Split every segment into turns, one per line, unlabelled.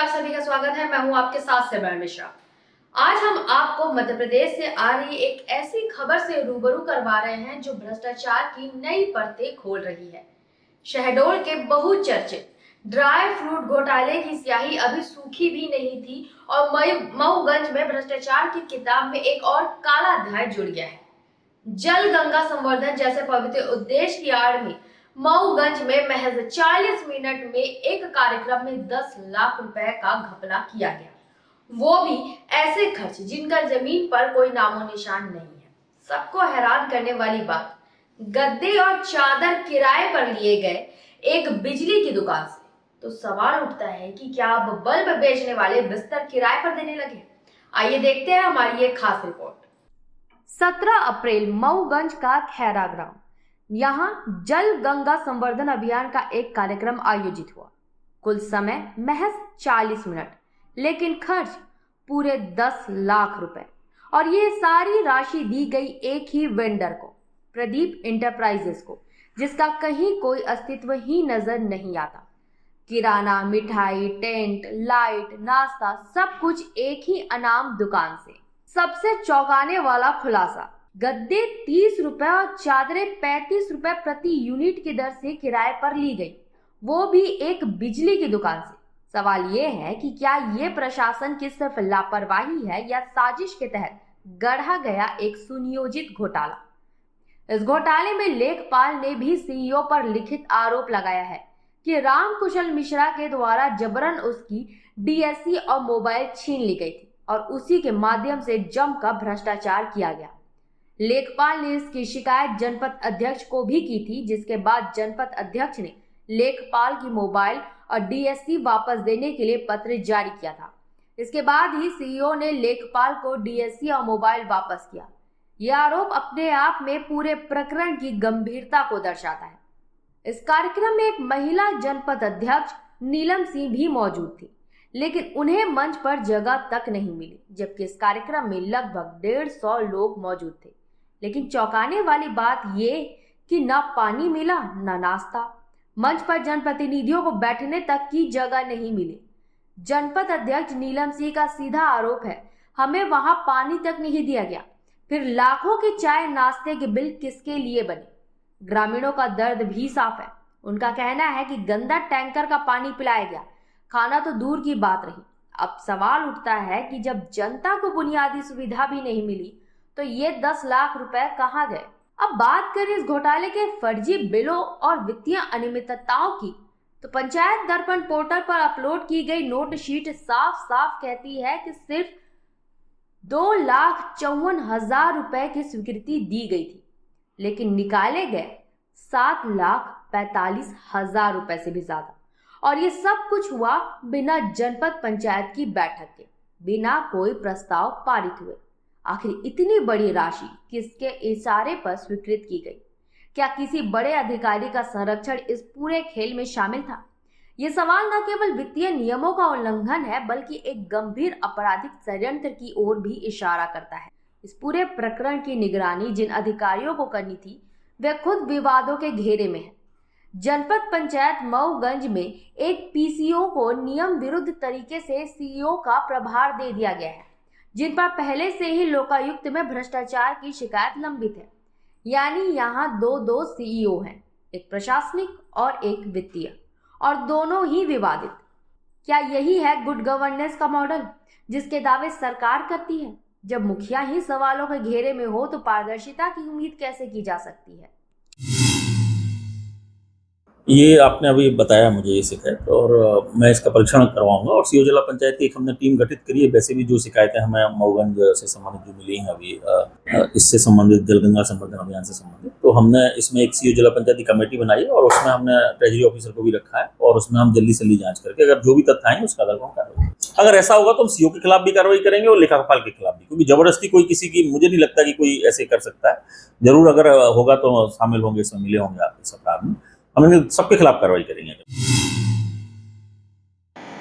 आप सभी का स्वागत है। मैं हूं आपके साथ सिमरन मिश्रा। आज हम आपको मध्य प्रदेश से आ रही एक ऐसी खबर से रूबरू करवा रहे हैं जो भ्रष्टाचार की नई परतें खोल रही है। शहडोल के बहुचर्चित ड्राई फ्रूट घोटाले की स्याही अभी सूखी भी नहीं थी और मऊगंज में भ्रष्टाचार की किताब में एक और काला अध्याय जुड़ गया है। जल गंगा संवर्धन जैसे पवित्र उद्देश्य की आड़ में मऊगंज में महज 40 मिनट में एक कार्यक्रम में 10 लाख रुपए का घपला किया गया, वो भी ऐसे खर्च जिनका जमीन पर कोई नामो निशान नहीं है। सबको हैरान करने वाली बात, गद्दे और चादर किराए पर लिए गए एक बिजली की दुकान से। तो सवाल उठता है कि क्या अब बल्ब बेचने वाले बिस्तर किराए पर देने लगे? आइए देखते हैं हमारी ये खास रिपोर्ट। 17 अप्रैल मऊगंज का खैरा ग्राम, यहाँ जल गंगा संवर्धन अभियान का एक कार्यक्रम आयोजित हुआ। कुल समय महज 40 मिनट, लेकिन खर्च पूरे 10 लाख रुपए। और ये सारी राशि दी गई एक ही वेंडर को, प्रदीप इंटरप्राइजेस को, जिसका कहीं कोई अस्तित्व ही नजर नहीं आता। किराना, मिठाई, टेंट, लाइट, नाश्ता सब कुछ एक ही अनाम दुकान से। सबसे चौंकाने वाला खुलासा, गद्दे 30 रुपए और चादरें 35 रुपए प्रति यूनिट की दर से किराए पर ली गई, वो भी एक बिजली की दुकान से। सवाल ये है कि क्या ये प्रशासन की सिर्फ लापरवाही है या साजिश के तहत गढ़ा गया एक सुनियोजित घोटाला। इस घोटाले में लेखपाल ने भी सीईओ पर लिखित आरोप लगाया है कि रामकुशल मिश्रा के द्वारा जबरन उसकी डीएससी और मोबाइल छीन ली गई थी और उसी के माध्यम से जमकर भ्रष्टाचार किया गया। लेखपाल ने इसकी शिकायत जनपद अध्यक्ष को भी की थी, जिसके बाद जनपद अध्यक्ष ने लेखपाल की मोबाइल और डीएससी वापस देने के लिए पत्र जारी किया था। इसके बाद ही सीईओ ने लेखपाल को डीएससी और मोबाइल वापस किया। यह आरोप अपने आप में पूरे प्रकरण की गंभीरता को दर्शाता है। इस कार्यक्रम में एक महिला जनपद अध्यक्ष नीलम सिंह भी मौजूद थी, लेकिन उन्हें मंच पर जगह तक नहीं मिली, जबकि इस कार्यक्रम में लगभग 150 लोग मौजूद थे। लेकिन चौंकाने वाली बात ये कि ना पानी मिला ना नाश्ता। मंच पर जनप्रतिनिधियों को बैठने तक की जगह नहीं मिली। जनपद अध्यक्ष नीलम सिंह का सीधा आरोप है, हमें वहां पानी तक नहीं दिया गया। फिर लाखों के चाय नाश्ते के बिल किसके लिए बने? ग्रामीणों का दर्द भी साफ है। उनका कहना है कि गंदा टैंकर का पानी पिलाया गया, खाना तो दूर की बात रही। अब सवाल उठता है कि जब जनता को बुनियादी सुविधा भी नहीं मिली तो ये 10 लाख रुपए कहां गए? अब बात करें इस घोटाले के फर्जी बिलों और वित्तीय अनियमितताओं की, तो पंचायत दर्पण पोर्टल पर अपलोड की गई नोट शीट साफ साफ कहती है कि सिर्फ 2,54,000 रुपए की स्वीकृति दी गई थी, लेकिन निकाले गए 7,45,000 रुपए से भी ज्यादा। और ये सब कुछ हुआ बिना जनपद पंचायत की बैठक के, बिना कोई प्रस्ताव पारित हुए। आखिर इतनी बड़ी राशि किसके इशारे पर स्वीकृत की गई? क्या किसी बड़े अधिकारी का संरक्षण इस पूरे खेल में शामिल था? ये सवाल न केवल वित्तीय नियमों का उल्लंघन है, बल्कि एक गंभीर आपराधिक षड्यंत्र की ओर भी इशारा करता है। इस पूरे प्रकरण की निगरानी जिन अधिकारियों को करनी थी, वे खुद विवादों के घेरे में है। जनपद पंचायत मऊगंज में एक पीसीओ को नियम विरुद्ध तरीके से सीईओ का प्रभार दे दिया गया है, जिन पर पहले से ही लोकायुक्त में भ्रष्टाचार की शिकायत लंबित है। यानी यहाँ दो सीईओ हैं, एक प्रशासनिक और एक वित्तीय, और दोनों ही विवादित। क्या यही है गुड गवर्नेंस का मॉडल जिसके दावे सरकार करती है? जब मुखिया ही सवालों के घेरे में हो तो पारदर्शिता की उम्मीद कैसे की जा सकती है?
ये आपने अभी बताया मुझे ये शिकायत, और मैं इसका परीक्षण करवाऊंगा। और सीओ जिला पंचायत की एक हमने टीम गठित करी है। वैसे भी जो शिकायतें हमें मऊगंज से संबंधित जो मिली हैं अभी इससे संबंधित जल गंगा संवर्धन अभियान से संबंधित, तो हमने इसमें एक सीओ जिला पंचायत की कमेटी बनाई और उसमें हमने ट्रेजरी ऑफिसर को भी रखा है, और उसमें हम जल्दी से जल्दी जांच करके अगर जो भी तथ्य आएंगे उसका आधार पर हम कार्रवाई करेंगे। अगर ऐसा होगा तो हम सीओ के खिलाफ भी कार्रवाई करेंगे और लेखापाल के खिलाफ भी, क्योंकि जबरदस्ती कोई किसी की, मुझे नहीं लगता कि कोई ऐसे कर सकता है। जरूर अगर होगा तो शामिल होंगे, इसमें मिले होंगे आप इस अपराध में, हम सबके खिलाफ कार्रवाई करेंगे।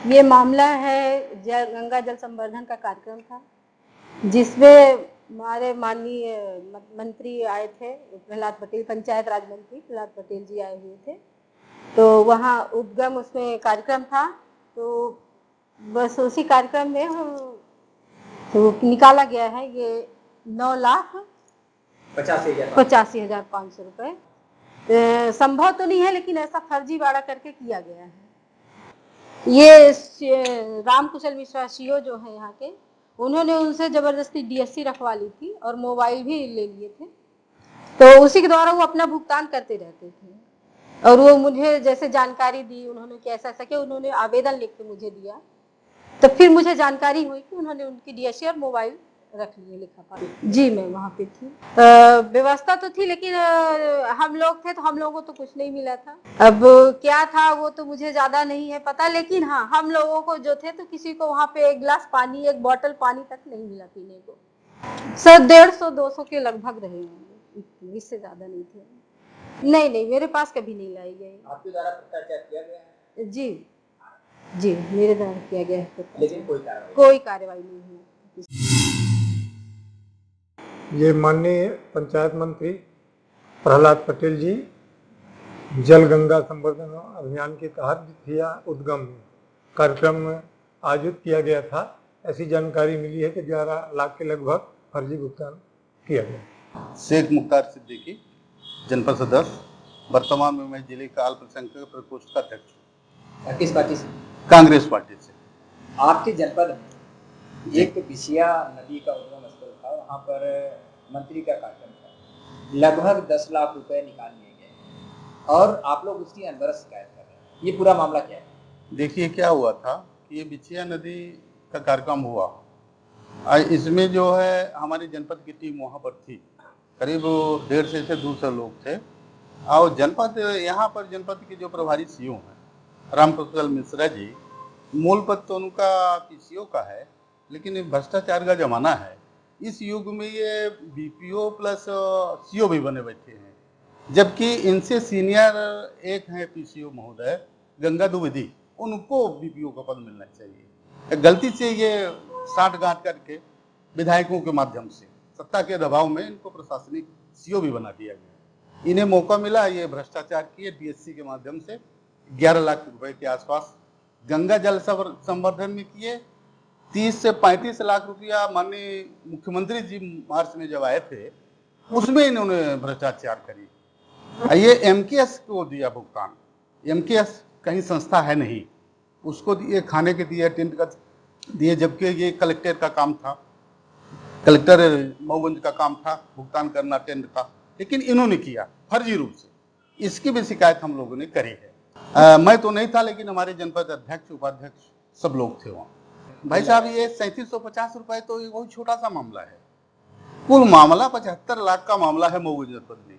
ये मामला है गंगा जल संवर्धन का कार्यक्रम था, जिसमें हमारे माननीय मंत्री आए थे, प्रहलाद पटेल, पंचायत राज मंत्री प्रहलाद पटेल जी आए हुए थे। तो वहाँ उद्गम उसमें कार्यक्रम था। तो बस उसी कार्यक्रम में तो निकाला गया है ये 9,85,500 रुपए। संभव तो नहीं है, लेकिन ऐसा फर्जीवाड़ा करके किया गया है। ये राम कुशल मिश्रा सीओ जो है यहाँ के, उन्होंने उनसे जबरदस्ती डीएससी रखवा ली थी और मोबाइल भी ले लिए थे, तो उसी के द्वारा वो अपना भुगतान करते रहते थे। और वो मुझे जैसे जानकारी दी उन्होंने कि ऐसा ऐसा किया, उन्होंने आवेदन लिख के मुझे दिया, तो फिर मुझे जानकारी हुई कि उन्होंने उनकी डीएससी और मोबाइल रख लिए लिखा पा। जी मैं वहाँ पे थी। व्यवस्था तो थी, लेकिन हम लोग थे तो हम लोगों को तो कुछ नहीं मिला था। अब क्या था वो तो मुझे ज्यादा नहीं है पता, लेकिन हाँ हम लोगों को जो थे तो किसी को वहाँ पे एक गिलास पानी, एक बोतल पानी तक नहीं मिला पीने को। सर 150-200 के लगभग रहे होंगे, इससे ज्यादा नहीं थे। नहीं, मेरे पास कभी नहीं लाई गई।
आपके द्वारा भ्रष्टाचार किया गया है?
जी मेरे द्वारा किया गया है,
लेकिन
कोई कार्रवाई नहीं हुई।
ये माननीय पंचायत मंत्री प्रहलाद पटेल जी जल गंगा संवर्धन अभियान के तहत जितिया उद्गम कार्यक्रम आयोजित किया गया था। ऐसी जानकारी मिली है कि 11 लाख के लगभग फर्जी भुगतान किया गया।
शेख मुख्तार सिद्दीकी, जनपद सदस्य, वर्तमान में मैं जिले का अल्पसंख्यक प्रकोष्ठ का अध्यक्ष हूँ।
किस पार्टी से?
कांग्रेस पार्टी से।
आपके जनपद में एक बिछिया नदी का उद्गम स्थल था, वहाँ पर मंत्री का कार्यक्रम था, लगभग 10 लाख रुपए निकाल लिए गए और आप लोग उसकी अनवरत शिकायत कर रहे हैं। ये पूरा मामला क्या है?
देखिए क्या हुआ था कि ये बिछिया नदी का कार्यक्रम हुआ, इसमें जो है हमारी जनपद की टीम वहाँ पर थी, करीब 150 से 200 लोग थे। और जनपद यहाँ पर जनपद के जो प्रभारी सीओ हैं राम कुशल मिश्रा जी, मूल पद तो उनका पीसीओ का है, लेकिन भ्रष्टाचार का जमाना है। इस युग में ये बीपीओ प्लस सीओ भी बने बैठे हैं, जबकि इनसे सीनियर एक हैं पीसीओ महोदय गंगा द्विवेदी, उनको बीपीओ का पद मिलना चाहिए। गलती से ये साठगांठ करके विधायकों के माध्यम से सत्ता के दबाव में इनको प्रशासनिक सीओ भी बना दिया गया। इन्हें मौका मिला, ये भ्रष्टाचार किए डीएससी के माध्यम से 11 लाख रुपए के आसपास गंगा जल संवर्धन में किए। 30 से 35 लाख रुपया माननीय मुख्यमंत्री जी मार्च में जब आए थे उसमें इन्होंने भ्रष्टाचार करी। ये एमकेएस को दिया भुगतान, एमकेएस कहीं संस्था है नहीं, उसको दिए, खाने के दिए, टेंट का दिए, जबकि ये कलेक्टर का काम था, कलेक्टर मऊगंज का काम था भुगतान करना टेंट का, लेकिन इन्होंने किया फर्जी रूप से। इसकी भी शिकायत हम लोगों ने करी है। मैं तो नहीं था, लेकिन हमारे जनपद अध्यक्ष उपाध्यक्ष सब लोग थे वहाँ। भाई साहब ये 3750 रुपए तो बहुत छोटा सा मामला है, कुल मामला 75 लाख का मामला है मऊगंज जनपद में,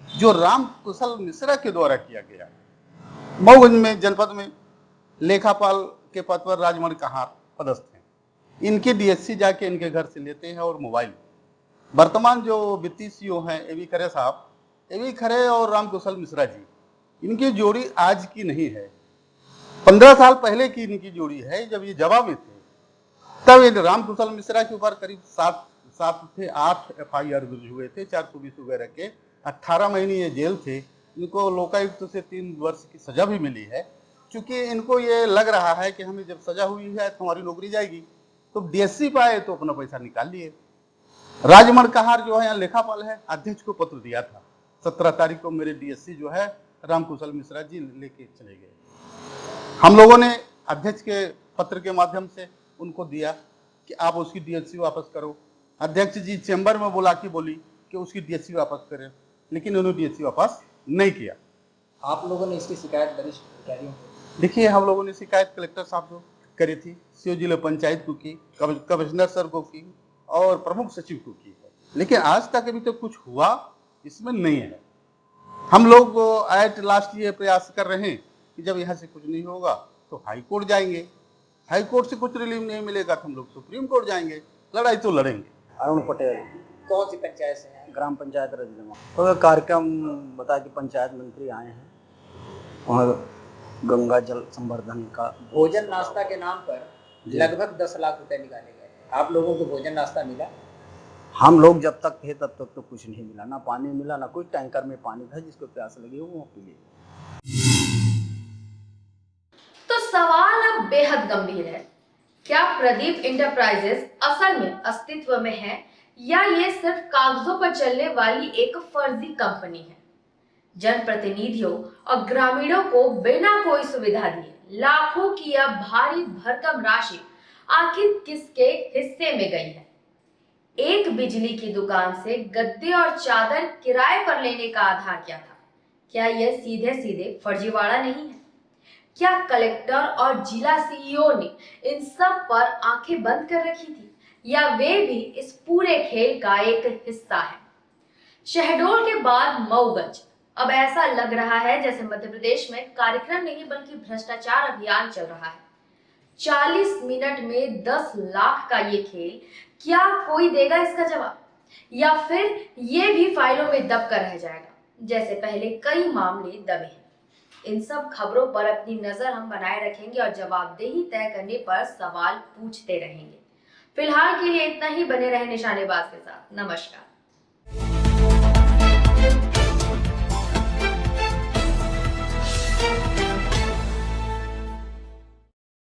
जो राम कुशल मिश्रा के द्वारा किया गया है। मऊगंज में जनपद में लेखापाल के पद पर राजमण कहार पदस्थ हैं, इनके डीएससी जाके इनके घर से लेते हैं और मोबाइल। वर्तमान जो वित्तीय सीओ हैं एवी खरे साहब, एवी खरे और राम कुशल मिश्रा जी, इनकी जोड़ी आज की नहीं है, 15 साल पहले की इनकी जोड़ी है। जब ये जवा में थे तब ये राम कुशल मिश्रा के ऊपर करीब 8 FIR हुए थे 420 वगैरह के। 18 महीने ये जेल थे। इनको लोकायुक्त से 3 वर्ष की सजा भी मिली है, क्योंकि इनको ये लग रहा है कि हमें जब सजा हुई है तो हमारी नौकरी जाएगी, तो डीएससी पाए तो अपना पैसा निकाल लिए। राजमण कहार जो है यहाँ लेखापाल है, अध्यक्ष को पत्र दिया था 17 तारीख को, मेरे डीएससी जो है राम कुशल मिश्रा जी लेके चले गए। हम लोगों ने अध्यक्ष के पत्र के माध्यम से उनको दिया कि आप उसकी डीएससी वापस करो। अध्यक्ष जी चैम्बर में बुला के बोली कि उसकी डीएससी वापस करें, लेकिन उन्होंने डीएससी वापस नहीं किया।
आप लोगों ने इसकी शिकायत वरिष्ठ अधिकारियों को?
देखिए हम लोगों ने शिकायत कलेक्टर साहब को करी थी, सीओ जिला पंचायत को की, कमिश्नर सर को की और प्रमुख सचिव को की है, लेकिन आज तक अभी तो कुछ हुआ इसमें नहीं है। हम लोग एट लास्ट ये प्रयास कर रहे हैं कि जब यहाँ से कुछ नहीं होगा तो हाई कोर्ट जाएंगे, हाई कोर्ट से कुछ रिलीफ नहीं मिलेगा तो हम लोग सुप्रीम कोर्ट जाएंगे, लड़ाई तो लड़ेंगे।
अरुण पटेल,
कौन सी पंचायत से हैं?
ग्राम पंचायत रजनमा। तो कार्यक्रम बता कि पंचायत मंत्री आए हैं वहाँ गंगा जल संवर्धन का
भोजन नाश्ता के नाम पर लगभग 10 लाख रुपए निकाले गए। आप लोगों को भोजन नाश्ता मिला?
हम लोग जब तक थे तब तक तो कुछ नहीं मिला, ना पानी मिला ना कुछ। टैंकर में पानी था, जिसको प्यास लगी वो पी लिए।
तो सवाल अब बेहद गंभीर है। क्या प्रदीप इंटरप्राइजेस असल में अस्तित्व में है या ये सिर्फ कागजों पर चलने वाली एक फर्जी कंपनी है? जनप्रतिनिधियों और ग्रामीणों को बिना कोई सुविधा दिए लाखों की यह भारी भरकम राशि आखिर किसके हिस्से में गई है? एक बिजली की दुकान से गद्दे और चादर किराए पर लेने का आधार क्या था? क्या यह सीधे सीधे फर्जीवाड़ा नहीं है? क्या कलेक्टर और जिला सीईओ ने इन सब पर आंखें बंद कर रखी थी या वे भी इस पूरे खेल का एक हिस्सा है? शहडोल के बाद मऊगंज, अब ऐसा लग रहा है जैसे मध्य प्रदेश में कार्यक्रम नहीं बल्कि भ्रष्टाचार अभियान चल रहा है। 40 मिनट में 10 लाख का ये खेल, क्या कोई देगा इसका जवाब या फिर ये भी फाइलों में दब कर रह जाएगा जैसे पहले कई मामले दबे हैं? इन सब खबरों पर अपनी नजर हम बनाए रखेंगे और जवाबदेही तय करने पर सवाल पूछते रहेंगे। फिलहाल के लिए इतना ही। बने रहे निशानेबाज के साथ। नमस्कार।